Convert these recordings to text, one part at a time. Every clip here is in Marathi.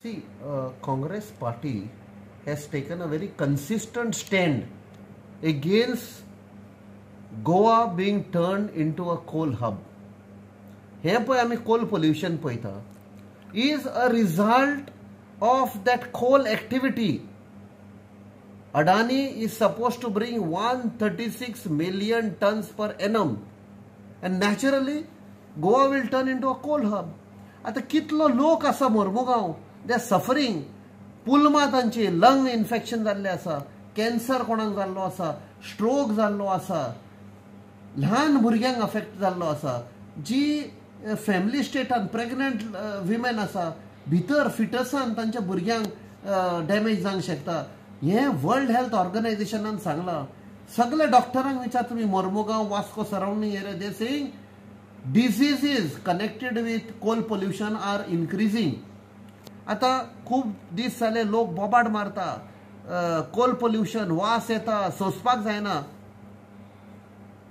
See, Congress party has taken a very consistent stand against Goa being turned into a coal hub. Here पळय आमी coal pollution पळयता is a result of that coal activity. Adani is supposed to bring 136 million tons per annum and naturally Goa will turn into a coal hub. आता कितलो लोक आसा मोर्मुगांव, they are suffering. पुलमा तांची लंग इन्फेक्शन जाल्ले आसा, कॅन्सर कोणाक जाल्लो आसा, स्ट्रोक जाल्लो आसा, ल्हान भुरग्यांक अफेक्ट जाल्लो आसा, जी फॅमिली स्टेटान प्रेग्नंट विमेन आसा भितर फिटसान तांच्या भुरग्यांक डॅमेज जावंक शकता. हे वर्ल्ड हेल्थ ऑर्गनायझेशनान सांगला. सगळे डॉक्टरांक विचार तुम्ही Mormugao Vasco surrounding area they saying diseases connected with coal pollution are increasing. आता खूप दीस जाले लोक बोबाड मारता, कोल पोल्युशन वास येता, सोंसपाक जायना.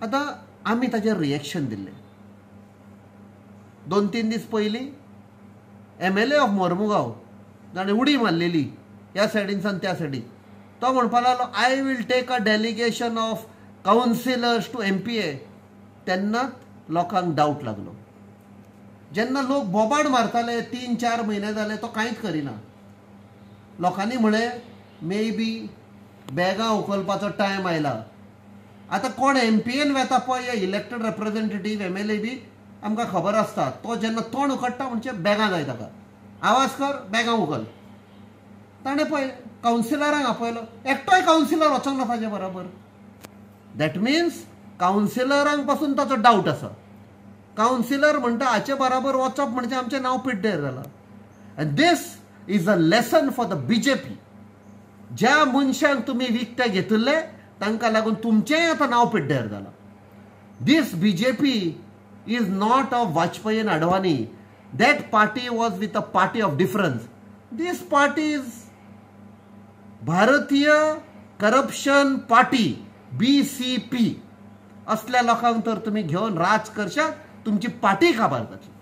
आता आमी ताचेर रिएक्शन दिल्ले. 2-3 दीस पयलीं MLA ऑफ मोर्मुगांव ताणें उडी मारलेली ह्या सायडीनसान त्या सायडीक. तो म्हणपाक लागलो I will take a delegation of councillors to MPA. तेन्नाच लोकांक डाऊट लागलो. जेन्ना लोक बोबाड मारताले 3-4 महिने जाले तो कांयच करिना. लोकांनी म्हळे मे बी बॅगां उखलपाचो टायम आयला. आता कोण MPAन वेता पळय इलेक्टेड रिप्रेझेंटेटिव्ह MLA बी आमकां खबर आसता. तो जेन्ना तोंड उखडटा म्हणजे बॅगां जाय ताका. आवाज कर बॅगां उखल. ताणें पळय काउन्सिलरांक आपयलो. एकटोय काउन्सिलर वचोंक ना ताचे बरोबर. दॅट मिन्स काउन्सिलरांक पासून ताचो डाऊट आसा. काउन्सिलर म्हणटा हाचे बरोबर वचप म्हणजे आमचें नांव पिड्डेर जालां. And this is a lesson for the BJP. ज्या मनशांक तुमी विकते घेतिल्ले तांकां लागून तुमचेंय आतां नांव पिड्डेर जालां. This BJP is not of Vajpayee and Advani. That party was with a party of difference. This party is Bharatiya corruption party BCP. असल्या लोकांक तर तुम्ही घेऊन राज करशात, तुमची पार्टी काबार जातली.